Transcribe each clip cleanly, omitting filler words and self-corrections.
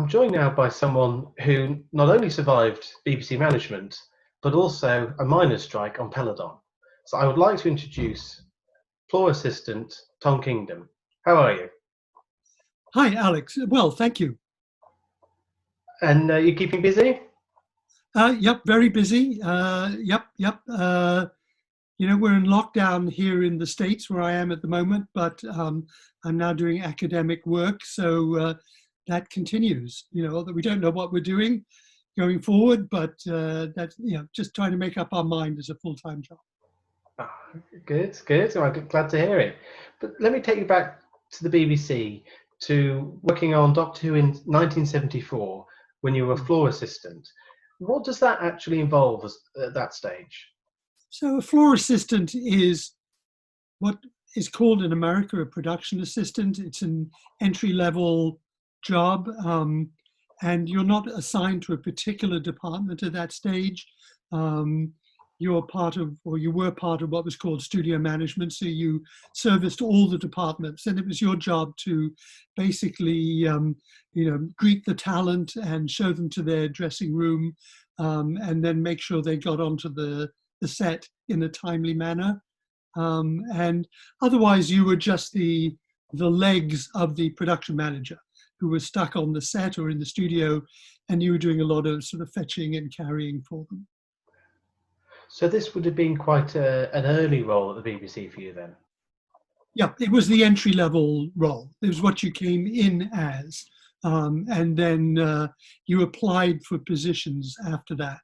I'm joined now by someone who not only survived BBC management, but also a miners' strike on Peladon. So I would like to introduce floor assistant Tom Kingdom. How are you? Hi, Alex. Well, thank you. And you keeping busy? Yep, very busy. Yep. We're in lockdown here in the States where I am at the moment, but I'm now doing academic work, so that continues. That we don't know what we're doing going forward, but that's just trying to make up our mind as a full-time job. Oh, good. I'm glad to hear it. But let me take you back to the BBC to working on Doctor Who in 1974 when you were a floor assistant. What does that actually involve at that stage? So a floor assistant is what is called in America a production assistant. It's an entry-level job, and you're not assigned to a particular department at that stage. You were part of what was called studio management. So you serviced all the departments, and it was your job to basically, greet the talent and show them to their dressing room, and then make sure they got onto the set in a timely manner. And otherwise, you were just the legs of the production manager who was stuck on the set or in the studio, and you were doing a lot of sort of fetching and carrying for them. So this would have been quite an early role at the BBC for you then? Yeah, it was the entry-level role. It was what you came in as. And then you applied for positions after that.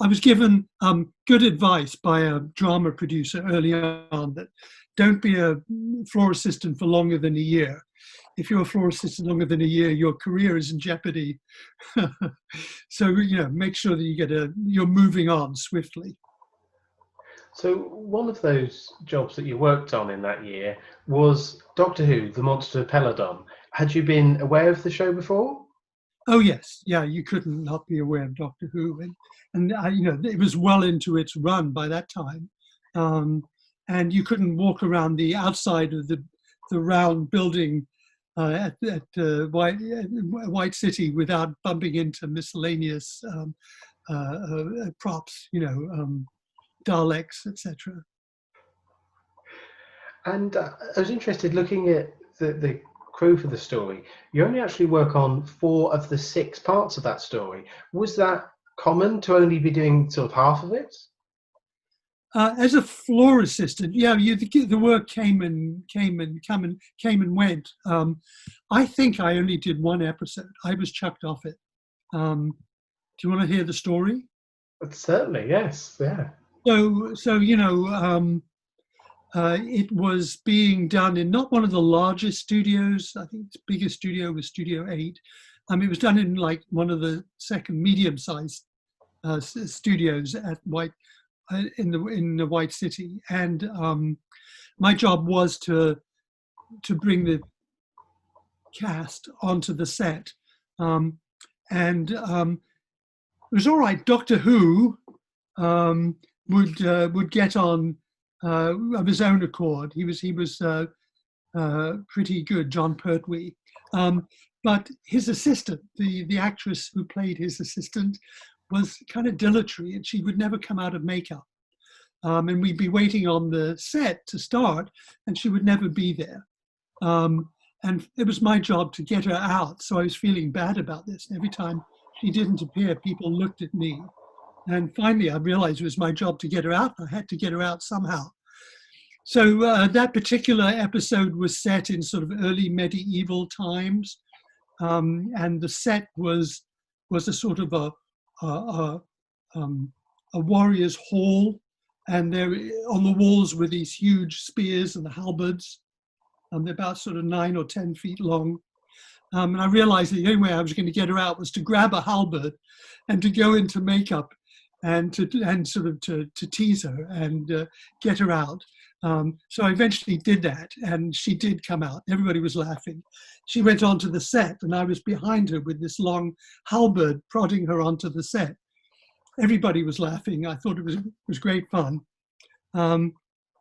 I was given good advice by a drama producer early on that don't be a floor assistant for longer than a year. If you're a floor assistant longer than a year, your career is in jeopardy. So, make sure that you're moving on swiftly. So one of those jobs that you worked on in that year was Doctor Who, The Monster of Peladon. Had you been aware of the show before? Oh yes, yeah. You couldn't not be aware of Doctor Who, and it was well into its run by that time, and you couldn't walk around the outside of the round building at White City without bumping into miscellaneous props, Daleks, etc. And I was interested looking at the crew for the story. You only actually work on 4 of the 6 parts of that story. Was that common to only be doing sort of half of it? As a floor assistant, yeah, the work came and went. I think I only did 1 episode. I was chucked off it. Do you want to hear the story? Certainly, yes. Yeah. So it was being done in not one of the largest studios. I think its biggest studio was Studio 8. It was done in like one of the second medium-sized studios at in the White City, and my job was to bring the cast onto the set, and it was all right. Doctor Who would get on of his own accord. He was pretty good, John Pertwee. But his assistant, the actress who played his assistant, was kind of dilatory, and she would never come out of makeup. And we'd be waiting on the set to start, and she would never be there. And it was my job to get her out, so I was feeling bad about this. Every time she didn't appear, people looked at me. And finally, I realized it was my job to get her out. I had to get her out somehow. So that particular episode was set in sort of early medieval times, and the set was a sort of a warrior's hall, and there on the walls were these huge spears and the halberds, and they're about sort of 9 or 10 feet long. And I realized that the only way I was going to get her out was to grab a halberd and to go into makeup and to tease her and get her out. So I eventually did that, and she did come out. Everybody was laughing. She went onto the set, and I was behind her with this long halberd prodding her onto the set. Everybody was laughing. I thought it was great fun. And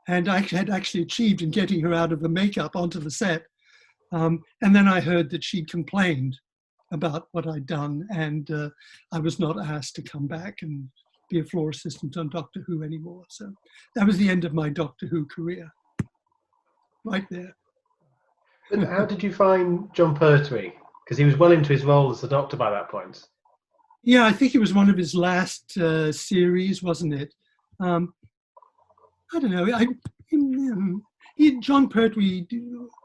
I had actually achieved in getting her out of the makeup onto the set. And then I heard that she'd complained about what I'd done, and I was not asked to come back and be a floor assistant on Doctor Who anymore. So that was the end of my Doctor Who career, right there. But how did you find John Pertwee? Because he was well into his role as the Doctor by that point. Yeah, I think it was one of his last series, wasn't it? I don't know. John Pertwee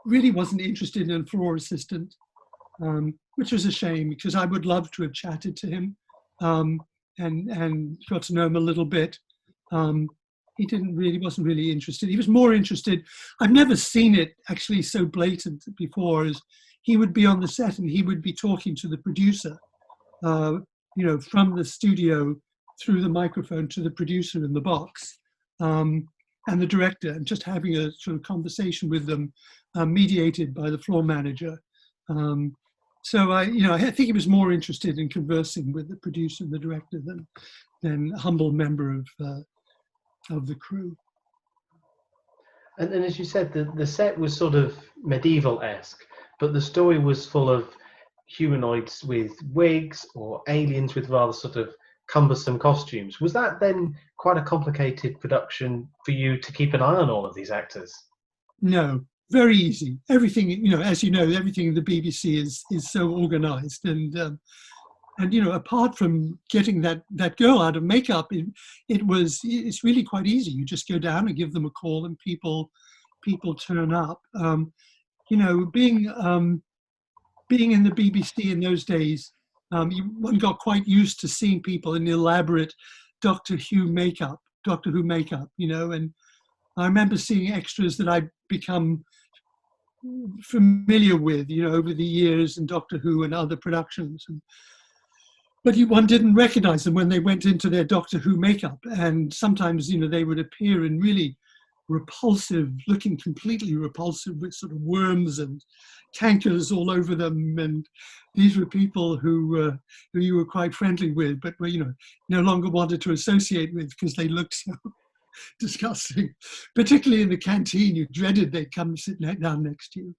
really wasn't interested in a floor assistant, which was a shame because I would love to have chatted to him and got to know him a little bit. He wasn't really interested. He was more interested. I've never seen it actually so blatant before. As he would be on the set and he would be talking to the producer, from the studio through the microphone to the producer in the box. And the director, and just having a sort of conversation with them, mediated by the floor manager. So I think he was more interested in conversing with the producer and the director than a humble member of the crew. And as you said, the set was sort of medieval-esque, but the story was full of humanoids with wigs or aliens with rather sort of cumbersome costumes. Was that then quite a complicated production for you to keep an eye on all of these actors? No, very easy. Everything, as you know, everything in the BBC is so organised, and apart from getting that girl out of makeup, it's really quite easy. You just go down and give them a call, and people turn up. Being in the BBC in those days, one got quite used to seeing people in elaborate Doctor Who makeup, and I remember seeing extras that I'd become familiar with, over the years in Doctor Who and other productions. But one didn't recognize them when they went into their Doctor Who makeup. And sometimes, they would appear in really looking completely repulsive with sort of worms and cankers all over them. And these were people who you were quite friendly with, but were, no longer wanted to associate with because they looked so disgusting. Particularly in the canteen, you dreaded they'd come and sit down next to you.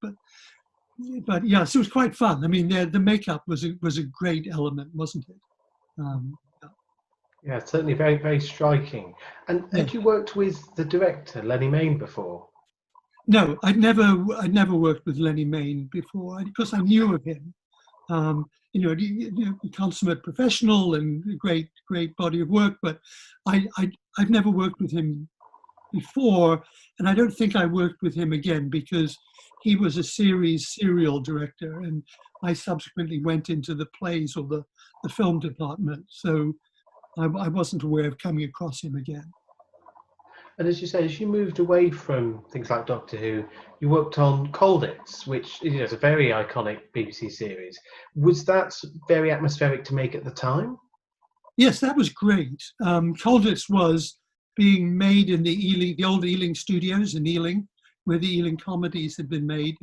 But yeah, so it was quite fun. I mean, the makeup was a great element, wasn't it? Yeah, certainly very, very striking. And had you worked with the director, Lenny Mayne, before? No, I'd never worked with Lenny Mayne before because I knew of him. A consummate professional and a great body of work, but I've never worked with him before, and I don't think I worked with him again because he was a serial director, and I subsequently went into the plays or the film department, so I wasn't aware of coming across him again. And as you say, as you moved away from things like Doctor Who, you worked on Colditz, which is a very iconic BBC series. Was that very atmospheric to make at the time? Yes, that was great. Colditz was being made in the old Ealing studios in Ealing, where the Ealing comedies had been made,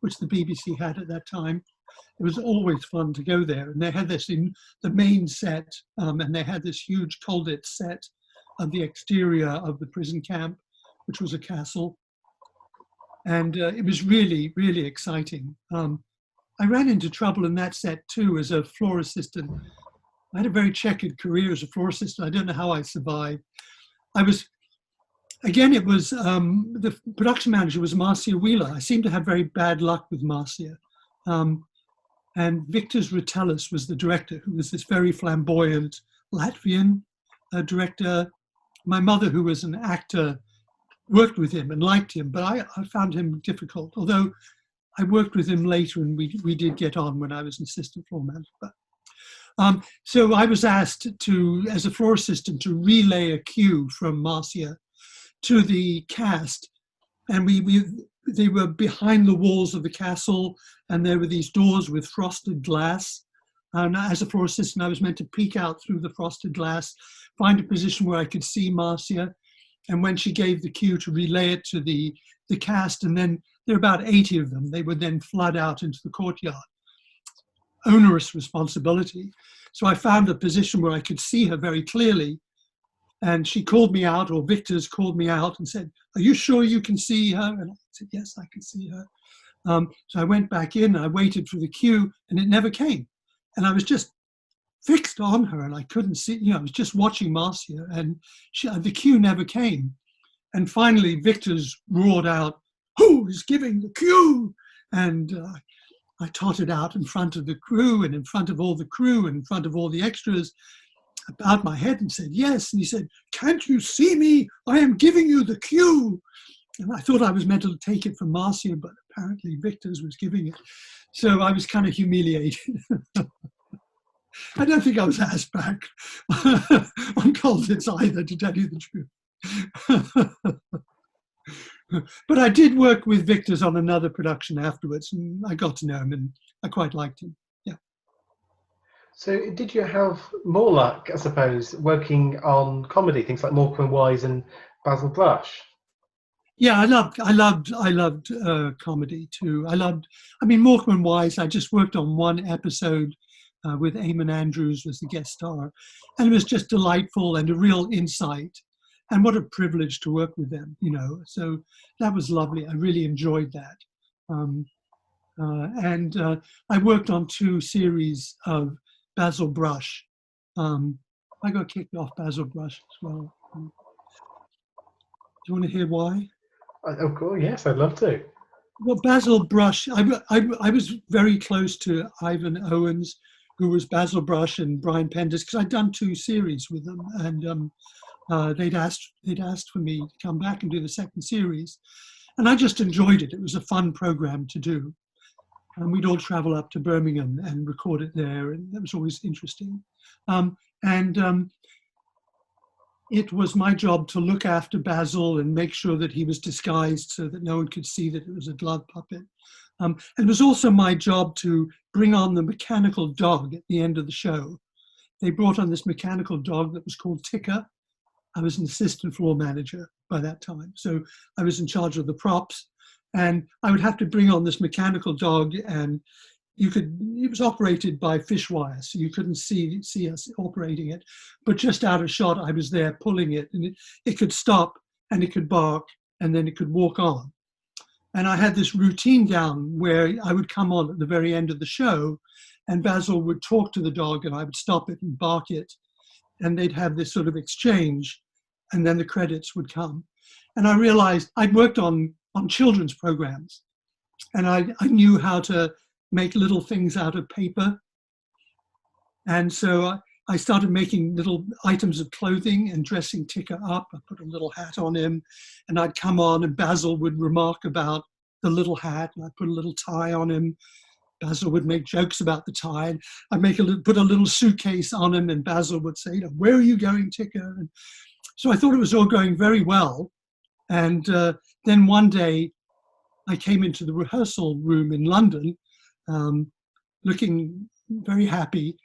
which the BBC had at that time. It was always fun to go there. And they had this in the main set, and they had this huge Colditz set of the exterior of the prison camp, which was a castle. And it was really, really exciting. I ran into trouble in that set too as a floor assistant. I had a very checkered career as a floor assistant. I don't know how I survived. It was the production manager was Marcia Wheeler. I seemed to have very bad luck with Marcia. And Victor's Ratellis was the director, who was this very flamboyant Latvian director. My mother, who was an actor, worked with him and liked him, but I found him difficult, although I worked with him later and we did get on when I was an assistant floor manager. So I was asked to, as a floor assistant, to relay a cue from Marcia to the cast, and they were behind the walls of the castle, and there were these doors with frosted glass. And as a floor assistant, I was meant to peek out through the frosted glass, find a position where I could see Marcia, and when she gave the cue to relay it to the cast, and then there were about 80 of them, they would then flood out into the courtyard. Onerous responsibility. So I found a position where I could see her very clearly, and she called me out, or Victor's called me out and said, "Are you sure you can see her?" And I said, "Yes, I can see her." So I went back in, I waited for the cue, and it never came. and I was just fixed on her, and I couldn't see, I was just watching Marcia, and the cue never came. And finally, Victor's roared out, "Who is giving the cue?" And I tottered out in front of the crew, and in front of all the crew, and in front of all the extras, I bowed my head and said, "Yes." And he said, "Can't you see me? I am giving you the cue." And I thought I was meant to take it from Marcia, but apparently Victor's was giving it. So I was kind of humiliated. I don't think I was asked back on Colditz either, to tell you the truth. But I did work with Victor's on another production afterwards, and I got to know him, and I quite liked him. Yeah. So did you have more luck, I suppose, working on comedy, things like Morecambe and Wise and Basil Brush? Yeah, I loved comedy too. Morecambe and Wise, I just worked on one episode with Eamon Andrews was the guest star, and it was just delightful and a real insight, and what a privilege to work with them, so that was lovely. I really enjoyed that. And I worked on 2 series of Basil Brush. I got kicked off Basil Brush as well. Do you want to hear why? Of course, yes, I'd love to. Well, Basil Brush, I was very close to Ivan Owens, who was Basil Brush, and Brian Penders, because I'd done 2 series with them, and they'd asked for me to come back and do the second series, and I just enjoyed it. It was a fun program to do, and we'd all travel up to Birmingham and record it there, and that was always interesting. It was my job to look after Basil and make sure that he was disguised so that no one could see that it was a glove puppet. And it was also my job to bring on the mechanical dog at the end of the show. They brought on this mechanical dog that was called Ticker. I was an assistant floor manager by that time, so I was in charge of the props, and I would have to bring on this mechanical dog, and it was operated by fish wire, so you couldn't see us operating it, but just out of shot, I was there pulling it, and it could stop, and it could bark, and then it could walk on. And I had this routine down where I would come on at the very end of the show, and Basil would talk to the dog, and I would stop it and bark it, and they'd have this sort of exchange, and then the credits would come. And I realized I'd worked on children's programs, and I knew how to make little things out of paper. And so I started making little items of clothing and dressing Ticker up. I put a little hat on him, and I'd come on, and Basil would remark about the little hat, and I'd put a little tie on him. Basil would make jokes about the tie, and I'd put a little suitcase on him, and Basil would say, "Where are you going, Ticker?" And so I thought it was all going very well. And then one day I came into the rehearsal room in London, looking very happy,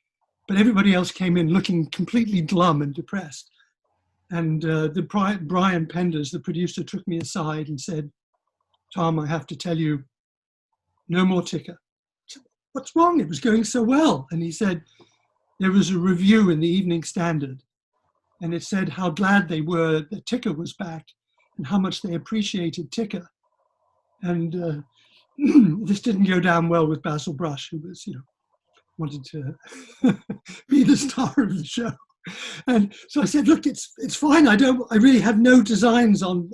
but everybody else came in looking completely glum and depressed. And Brian Penders, the producer, took me aside and said, "Tom, I have to tell you, no more Ticker." I said, "What's wrong? It was going so well." And he said, there was a review in the Evening Standard, and it said how glad they were that Ticker was back and how much they appreciated Ticker. And this didn't go down well with Basil Brush, who was, wanted to be the star of the show. And so I said, "Look, it's fine. I really have no designs on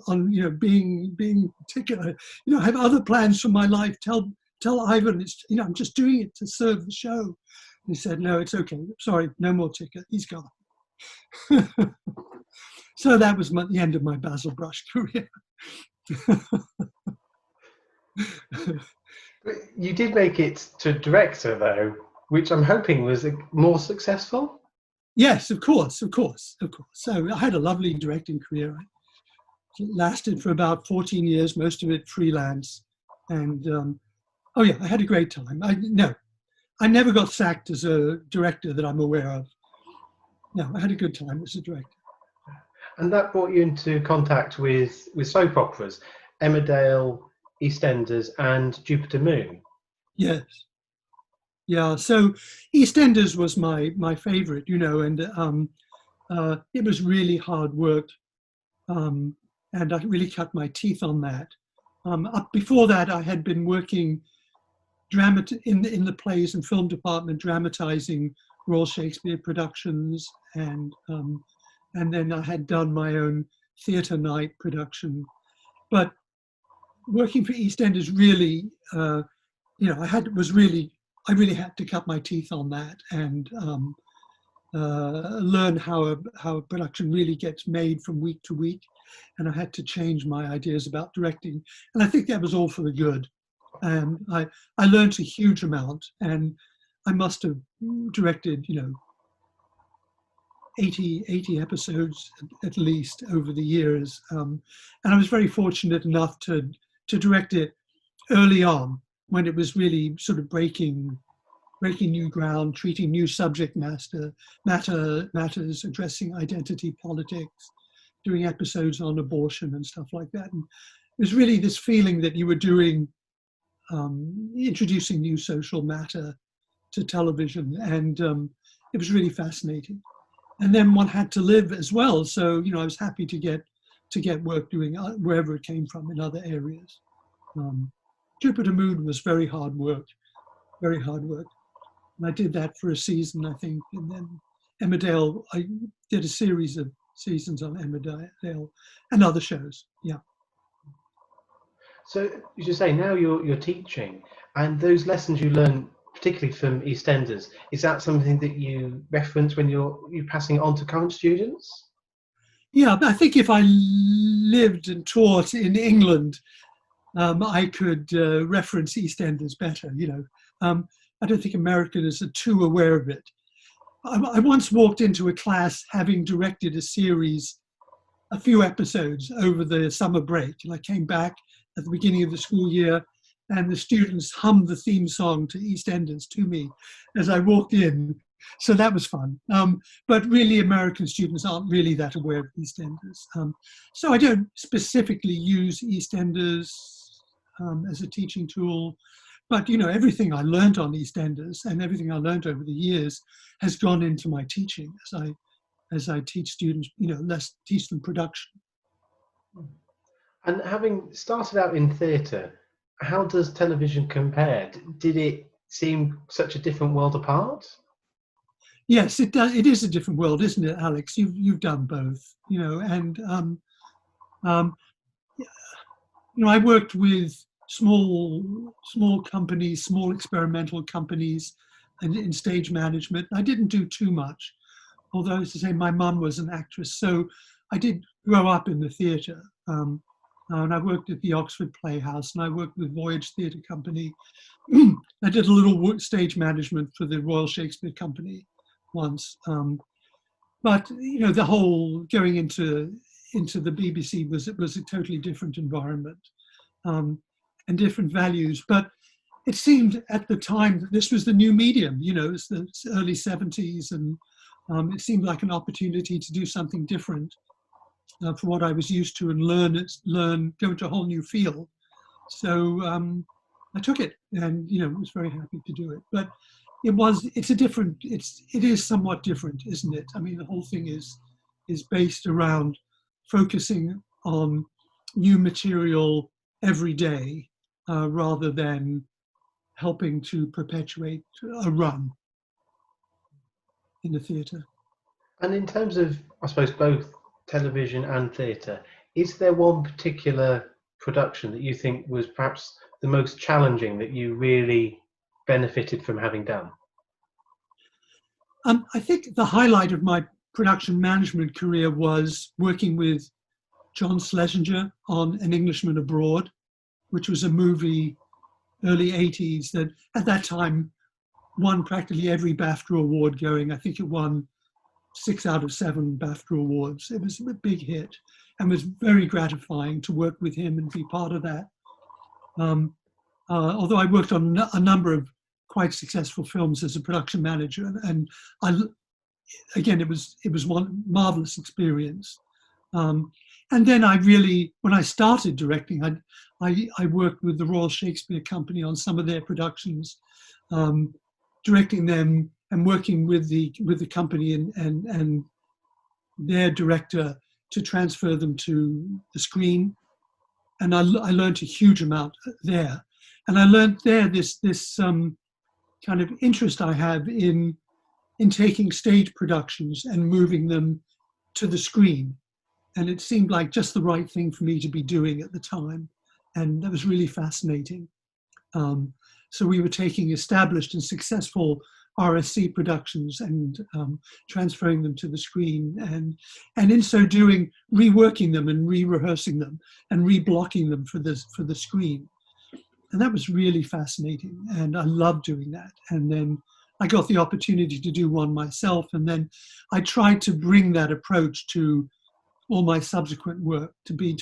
being Ticker. I have other plans for my life. Tell Ivan, I'm just doing it to serve the show." And he said, "No, it's okay. Sorry, no more Ticker. He's gone." So that was the end of my Basil Brush career. You did make it to director, though, which I'm hoping was more successful. Yes, of course. So I had a lovely directing career. It lasted for about 14 years, most of it freelance. And I had a great time. I never got sacked as a director that I'm aware of. No, I had a good time as a director. And that brought you into contact with soap operas, Emmerdale, EastEnders, and Jupiter Moon. Yes. Yeah, so EastEnders was my favorite, and it was really hard work, and I really cut my teeth on that. Before that, I had been working in the plays and film department, dramatizing Royal Shakespeare productions, and then I had done my own theatre night production. But working for EastEnders really, I really had to cut my teeth on that and learn how a production really gets made from week to week. And I had to change my ideas about directing. And I think that was all for the good. And I learned a huge amount, and I must have directed, 80 episodes at least over the years. And I was very fortunate enough to direct it early on, when it was really sort of breaking new ground, treating new subject matters, addressing identity politics, doing episodes on abortion and stuff like that. And it was really this feeling that you were doing, introducing new social matter to television, and it was really fascinating. And then one had to live as well, so I was happy to get work doing wherever it came from in other areas. Jupiter Moon was very hard work. And I did that for a season, I think, and then Emmerdale, I did a series of seasons on Emmerdale and other shows. Yeah. So you should say now you're teaching, and those lessons you learn, particularly from EastEnders, is that something that you reference when you're passing it on to current students? Yeah, I think if I lived and taught in England, I could reference EastEnders better. I don't think Americans are too aware of it. I once walked into a class having directed a series, a few episodes over the summer break, and I came back at the beginning of the school year, and the students hummed the theme song to EastEnders to me as I walked in. So that was fun. But really, American students aren't really that aware of EastEnders. So I don't specifically use EastEnders as a teaching tool. But everything I learned on EastEnders and everything I learned over the years has gone into my teaching as I teach students, teach them production. And having started out in theatre, how does television compare? Did it seem such a different world apart? Yes, it does. It is a different world, isn't it, Alex? You've done both, and I worked with small companies, small experimental companies, and in stage management. I didn't do too much, although, as I say, my mum was an actress, so I did grow up in the theatre. And I worked at the Oxford Playhouse, and I worked with Voyage Theatre Company. I did a little stage management for the Royal Shakespeare Company once. But the whole going into the BBC was a totally different environment. And different values, but it seemed at the time that this was the new medium. It's the early 70s, and it seemed like an opportunity to do something different from what I was used to, and learn, go into a whole new field. So I took it, and was very happy to do it. But it is somewhat different, isn't it? I mean, the whole thing is based around focusing on new material every day, rather than helping to perpetuate a run in the theatre. And in terms of, I suppose, both television and theatre, is there one particular production that you think was perhaps the most challenging, that you really benefited from having done? I think the highlight of my production management career was working with John Schlesinger on An Englishman Abroad, which was a movie, early 80s, that at that time won practically every BAFTA award going. I think it won 6 out of 7 BAFTA awards. It was a big hit, and was very gratifying to work with him and be part of that. Although I worked on a number of quite successful films as a production manager, and again, it was one marvelous experience. And then when I started directing, I worked with the Royal Shakespeare Company on some of their productions, directing them and working with the company and their director to transfer them to the screen. And I learned a huge amount there. And I learned there this kind of interest I have in taking stage productions and moving them to the screen. And it seemed like just the right thing for me to be doing at the time. And that was really fascinating. So we were taking established and successful RSC productions and transferring them to the screen, and in so doing, reworking them and re-rehearsing them and re-blocking them for the screen. And that was really fascinating, and I loved doing that. And then I got the opportunity to do one myself, and then I tried to bring that approach to all my subsequent work, to be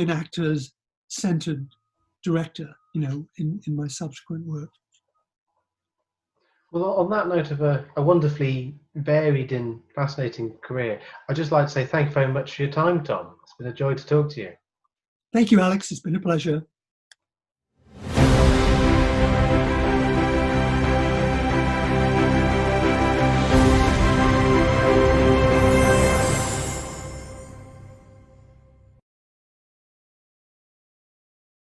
an actors-centered director, you know, in my subsequent work. Well, on that note of a wonderfully varied and fascinating career, I'd just like to say thank you very much for your time, Tom. It's been a joy to talk to you. Thank you, Alex. It's been a pleasure.